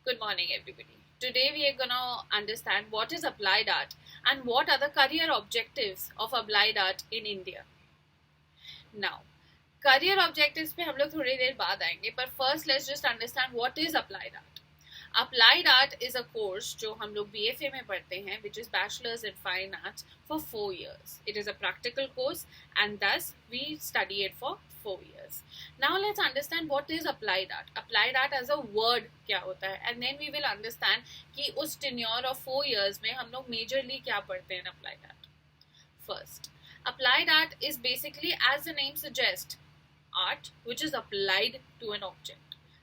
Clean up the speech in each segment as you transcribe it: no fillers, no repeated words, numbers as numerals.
Good morning, everybody. Today we are going to understand what is applied art and what are the career objectives of applied art in India. Now, career objectives पे हम लोग थोड़ी देर बाद आएंगे, but first let's just understand what is applied art. Applied art is a course जो हम लोग BFA में पढ़ते हैं, which is Bachelor's in Fine Arts for 4 years. It is a practical course and thus we study it for 4 years. Now let's understand what is applied art. Applied art as a word क्या होता है, and then we will understand कि उस tenure of 4 years में हम लोग majorly क्या पढ़ते हैं applied art. First, applied art is basically, as the name suggests, art which is applied to an object.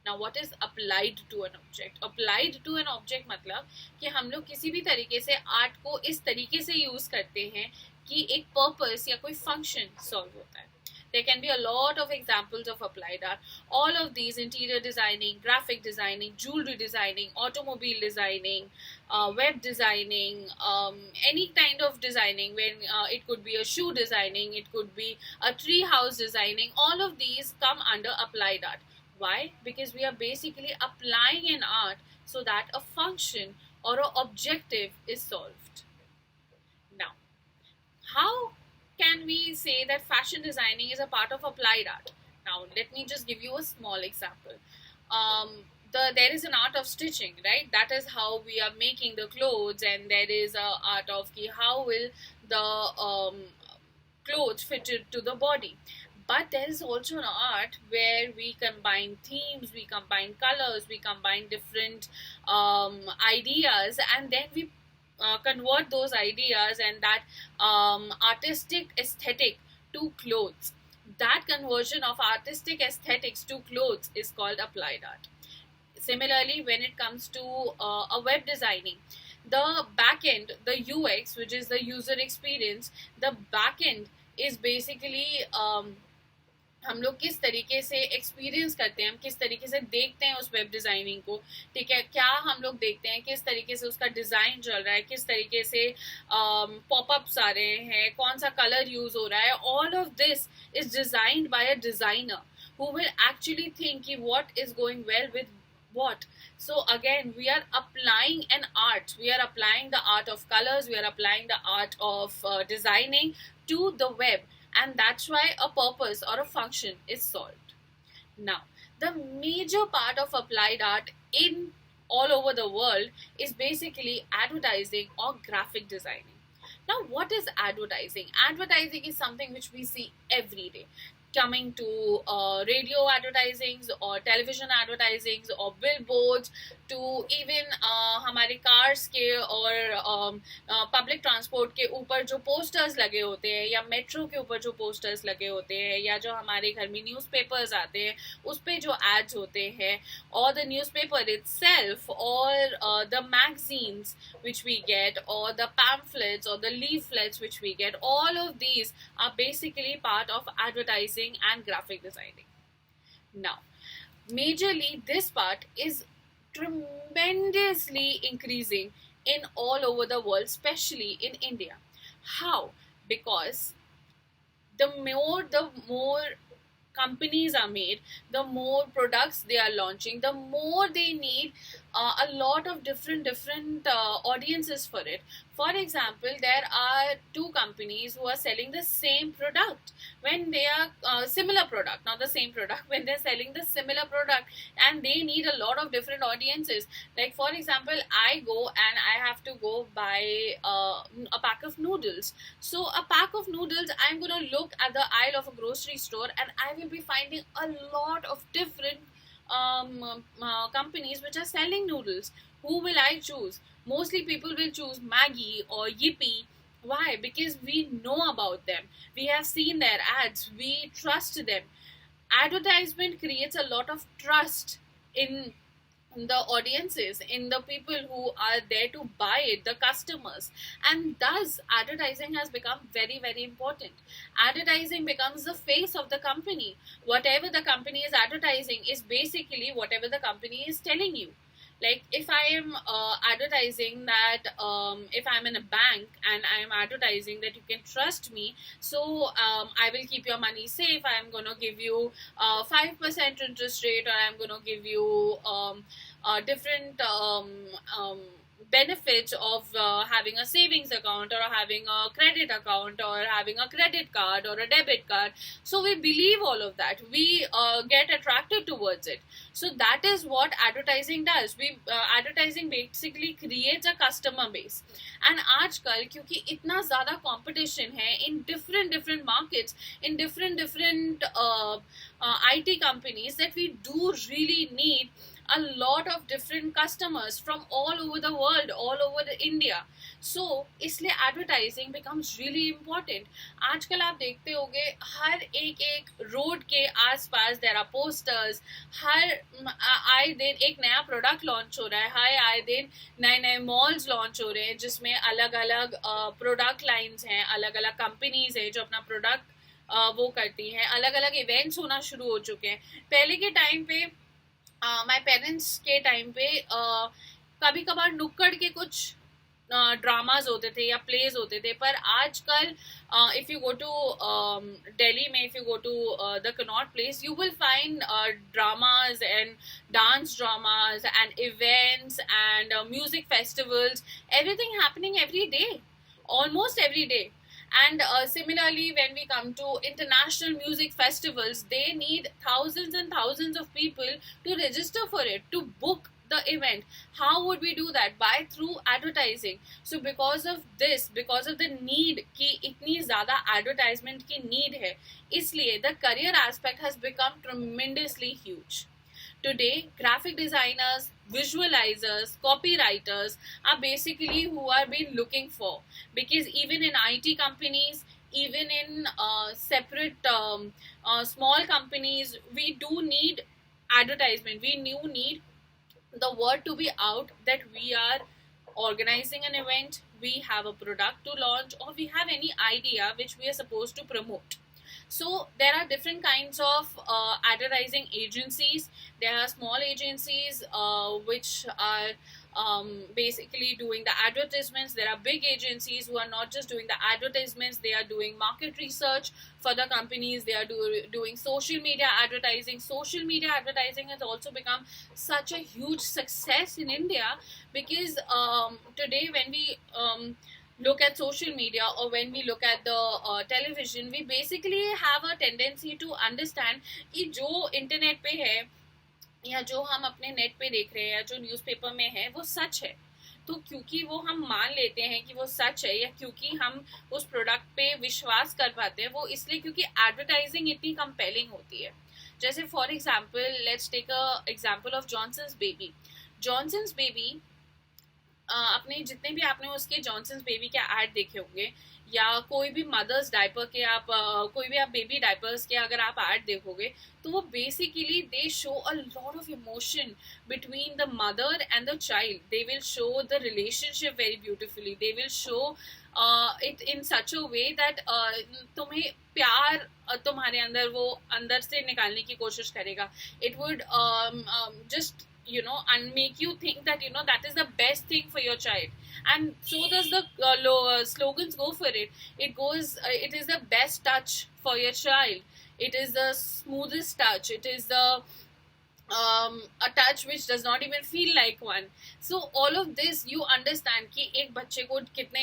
Now what is applied to an object? Applied to an object मतलब कि हम लोग किसी भी तरीके से आर्ट को इस तरीके से यूज करते हैं कि एक पर्पस या कोई फंक्शन सॉल्व होता है. There can be a lot of examples of applied art. All of these: interior designing, graphic designing, jewelry designing, automobile designing, web designing, any kind of designing. When it could be a shoe designing, it could be a tree house designing. All of these come under applied art. Why? Because we are basically applying an art so that a function or an objective is solved. Now, how can we say that fashion designing is a part of applied art? Now, let me just give you a small example. There is an art of stitching, right? That is how we are making the clothes, and there is a art of how will the clothes fit to the body. But there is also an art where we combine themes, we combine colors, we combine different ideas, and then we convert those ideas and that artistic aesthetic to clothes. That conversion of artistic aesthetics to clothes is called applied art. Similarly, when it comes to a web designing, the back end, the UX, which is the user experience, the back end is basically हम लोग किस तरीके से experience करते हैं, हम किस तरीके से देखते हैं उस वेब डिज़ाइनिंग को, ठीक है, क्या हम लोग देखते हैं, किस तरीके से उसका डिज़ाइन चल रहा है, किस तरीके से पॉपअप्स आ रहे हैं, कौन सा कलर यूज़ हो रहा है. All of this is designed by a designer who will actually think what is going well with what. So again, we are applying an art. We are applying the art of colors. We are applying the art of designing to the web. And that's why a purpose or a function is solved. Now, the major part of applied art in all over the world is basically advertising or graphic designing. Now, what is advertising? Advertising is something which we see every day. Coming to radio advertisings or television advertisings or billboards, to even हमारे cars के और public transport के ऊपर जो posters लगे होते हैं, या मेट्रो के ऊपर जो पोस्टर्स लगे होते हैं, या जो हमारे घर में न्यूज़पेपर्स आते हैं उस पे जो एड्स होते हैं, और the newspaper itself, or the magazines which we get, or the pamphlets or the leaflets which we get, all of these are basically part of advertising and graphic designing. Now, majorly this part is tremendously increasing in all over the world, especially in India. How? Because the more companies are made, the more products they are launching, the more they need a lot of different audiences for it. For example, there are two companies who are selling the same product. When they are similar product, not the same product, when they're selling the similar product, and they need a lot of different audiences. Like for example, I go and I have to go buy a pack of noodles. So a pack of noodles, I'm going to look at the aisle of a grocery store and I will be finding a lot of different companies which are selling noodles. Who will I choose? Mostly people will choose Maggi or Yippee. Why? Because we know about them. We have seen their ads. We trust them. Advertisement creates a lot of trust in the audiences, in the people who are there to buy it, the customers, and thus advertising has become very important. Advertising becomes the face of the company. Whatever the company is advertising is basically whatever the company is telling you. Like if I am advertising that if I'm in a bank and I'm advertising that you can trust me, so I will keep your money safe, I'm going to give you 5% interest rate, or I'm going to give you different benefits of having a savings account or having a credit account or having a credit card or a debit card. So we believe all of that, we get attracted towards it. So that is what advertising does. We advertising basically creates a customer base. And आजकल क्योंकि इतना ज़्यादा competition है in different markets, in different IT companies, that we do really need a lot of different customers from all over the world, all over the India. So इसलिए advertising becomes really important. आजकल आप देखते होंगे हर एक road के आसपास there are posters, हर आए दिन एक नया प्रोडक्ट लॉन्च हो रहा है, हर आए दिन नए नए मॉल्स लॉन्च हो रहे हैं जिसमें अलग अलग प्रोडक्ट लाइंस हैं, अलग अलग कंपनीज हैं जो अपना प्रोडक्ट वो करती हैं, अलग अलग इवेंट्स होना शुरू हो चुके हैं. पहले के टाइम पे माय पेरेंट्स के टाइम पे कभी कभार नुक्कड़ के कुछ ड्रामाज होते थे या प्लेज होते थे, पर आजकल if you go to Delhi में, if you go to the Connaught Place, you will find dramas and dance dramas and events and music festivals, everything happening every day, almost every day. And similarly, when we come to international music festivals, they need thousands and thousands of people to register for it, to book the event. How would we do that? By through advertising. So because of this, because of the need कि इतनी ज़्यादा advertisement की need है, इसलिए the career aspect has become tremendously huge. Today, graphic designers, visualizers, copywriters are basically who are being looking for, because even in IT companies, even in separate small companies, we do need advertisement. We do need the word to be out that we are organizing an event, we have a product to launch, or we have any idea which we are supposed to promote. So there are different kinds of advertising agencies. There are small agencies which are basically doing the advertisements. There are big agencies who are not just doing the advertisements, they are doing market research for the companies. They are doing social media advertising. Social media advertising has also become such a huge success in India, because today when we look at social media or when we look at the television, we basically have a tendency to understand कि जो internet पे है या जो हम अपने net पे देख रहे हैं या जो न्यूज़पेपर में है वो सच है. तो क्योंकि वो हम मान लेते हैं कि वो सच है, या क्योंकि हम उस प्रोडक्ट पे विश्वास कर पाते हैं, वो इसलिए क्योंकि एडवर्टाइजिंग इतनी कंपेलिंग होती है. जैसे for example, let's take a example of Johnson's baby. Johnson's baby, अपने जितने भी आपने उसके जॉनसन्स बेबी के ऐड देखे होंगे, या कोई भी मदर्स डायपर के आप कोई भी आप बेबी डायपर्स के अगर आप ऐड देखोगे, तो वो basically they show a lot of emotion between the mother and the child. They will show the relationship very beautifully. They will show it in such a way that तुम्हें प्यार तुम्हारे अंदर वो अंदर से निकालने की कोशिश करेगा. It would just and make you think that that is the best thing for your child. And so does the slogans go for it. It goes it is the best touch for your child, it is the smoothest touch, it is the a touch which does not even feel like one. So all of this you understand कि एक बच्चे को कितने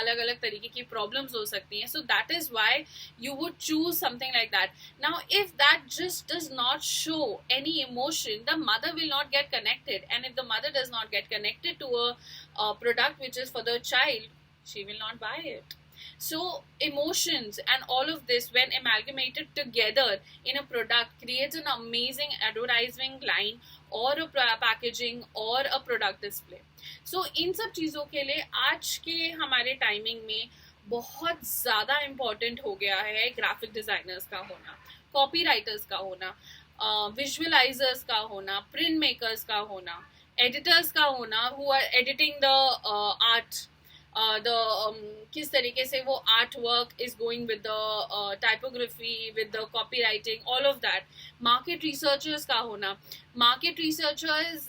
अलग अलग तरीके की problems हो सकती हैं. So that is why you would choose something like that. Now if that just does not show any emotion, the mother will not get connected, and if the mother does not get connected to a product which is for the child, she will not buy it. So emotions and all of this, when amalgamated together in a product, creates an amazing advertising line or a packaging or a product display. So इन सब चीज़ों के लिए आज के हमारे timing में बहुत ज़्यादा इम्पोर्टेंट हो गया है ग्राफिक डिज़ाइनर्स का होना, कॉपी राइटर्स का होना, विजुअलाइजर्स का होना, प्रिंट मेकर्स का होना, एडिटर्स का होना, who are editing the art, किस तरीके से वो art work is going with the typography, with the copy writing, all of that. Market researchers का होना. Market researchers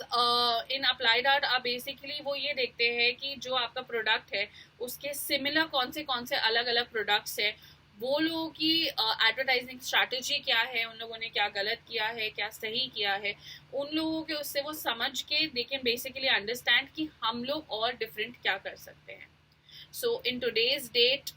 in applied art आप बेसिकली वो ये देखते हैं कि जो आपका प्रोडक्ट है उसके सिमिलर कौन से अलग अलग प्रोडक्ट्स हैं, वो लोगों की एडवर्टाइजिंग स्ट्रैटेजी क्या है, उन लोगों ने क्या गलत किया है, क्या सही किया है, उन लोगों के उससे वो समझ के दे कैन बेसिकली अंडरस्टैंड कि हम लोग और डिफरेंट क्या कर सकते हैं. So in today's date,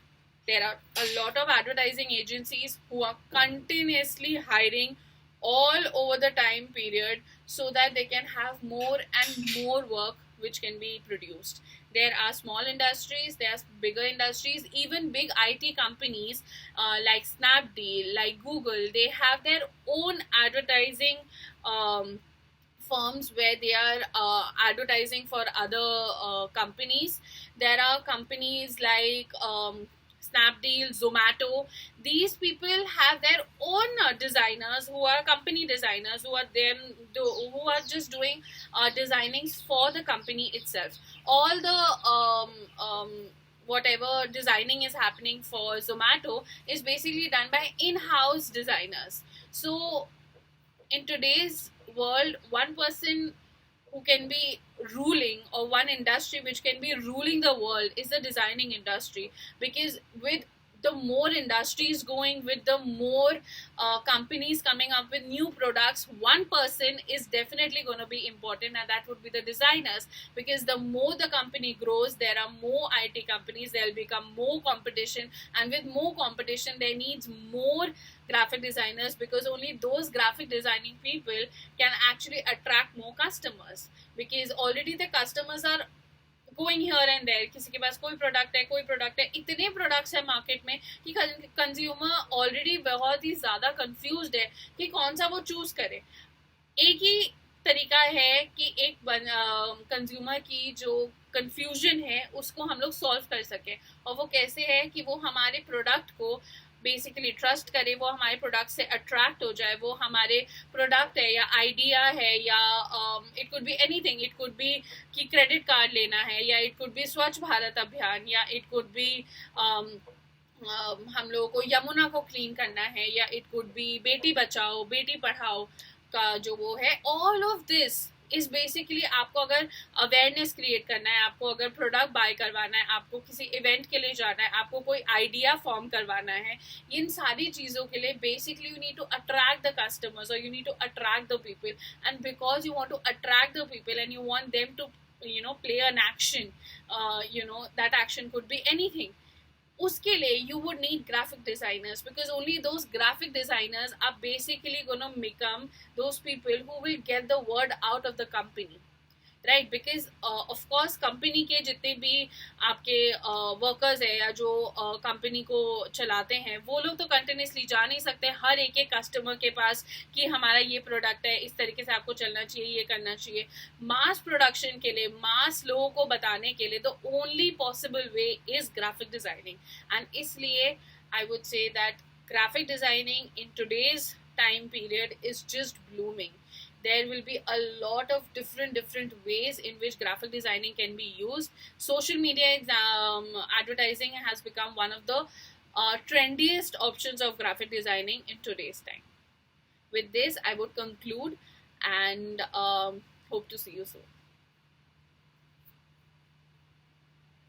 there are a lot of advertising agencies who are continuously hiring all over the time period so that they can have more and more work which can be produced. There are small industries, there are bigger industries, even big IT companies like Snapdeal, like Google, they have their own advertising firms where they are advertising for other companies. There are companies like Snapdeal, Zomato. These people have their own designers who are company designers who are who are just doing designings for the company itself. All the whatever designing is happening for Zomato is basically done by in-house designers. So in today's world, one person who can be ruling, or one industry which can be ruling the world, is the designing industry. Because with the more industries going, with the more companies coming up with new products, one person is definitely going to be important, and that would be the designers. Because the more the company grows, there are more IT companies, there will become more competition, and with more competition there needs more graphic designers, because only those graphic designing people can actually attract more customers. Because already the customers are going here and there, किसी के पास कोई product है, कोई product है, इतने products है market में कि कंज्यूमर ऑलरेडी बहुत ही ज़्यादा कंफ्यूज्ड है कि कौन सा वो चूज करे. एक ही तरीका है कि एक कंज्यूमर की जो कंफ्यूजन है उसको हम लोग सॉल्व कर सकें, और वो कैसे है कि वो हमारे प्रोडक्ट को बेसिकली ट्रस्ट करे, वो हमारे प्रोडक्ट से अट्रैक्ट हो जाए, वो हमारे प्रोडक्ट है या आइडिया है या it could be anything, it could be कि क्रेडिट कार्ड लेना है, या इट कुड बी स्वच्छ भारत अभियान, या इट कुड बी हम लोगों को यमुना को क्लीन करना है, या it could be Beti Bachao Beti Padhao का जो वो है. All of this is basically आपको अगर अवेयरनेस क्रिएट करना है, आपको अगर प्रोडक्ट बाय करवाना है, आपको किसी इवेंट के लिए जाना है, आपको कोई आइडिया फॉर्म करवाना है, इन सारी चीज़ों के लिए basically you need to attract the customers, और you need to attract the people. And because you want to attract the people and you want them to play an action, that action could be anything. उसके लिए you would need graphic designers, because only those graphic designers are basically gonna become those people who will get the word out of the company, right? Because of course company के जितने भी आपके workers है या जो company को चलाते हैं, वो लोग तो continuously जा नहीं सकते हर एक customer के पास कि हमारा ये product है, इस तरीके से आपको चलना चाहिए, ये करना चाहिए. Mass production के लिए, mass लोगों को बताने के लिए, the only possible way is graphic designing. And इसलिए I would say that graphic designing in today's time period is just blooming. There will be a lot of different ways in which graphic designing can be used. Social media advertising has become one of the trendiest options of graphic designing in today's time. With this, I would conclude and hope to see you soon.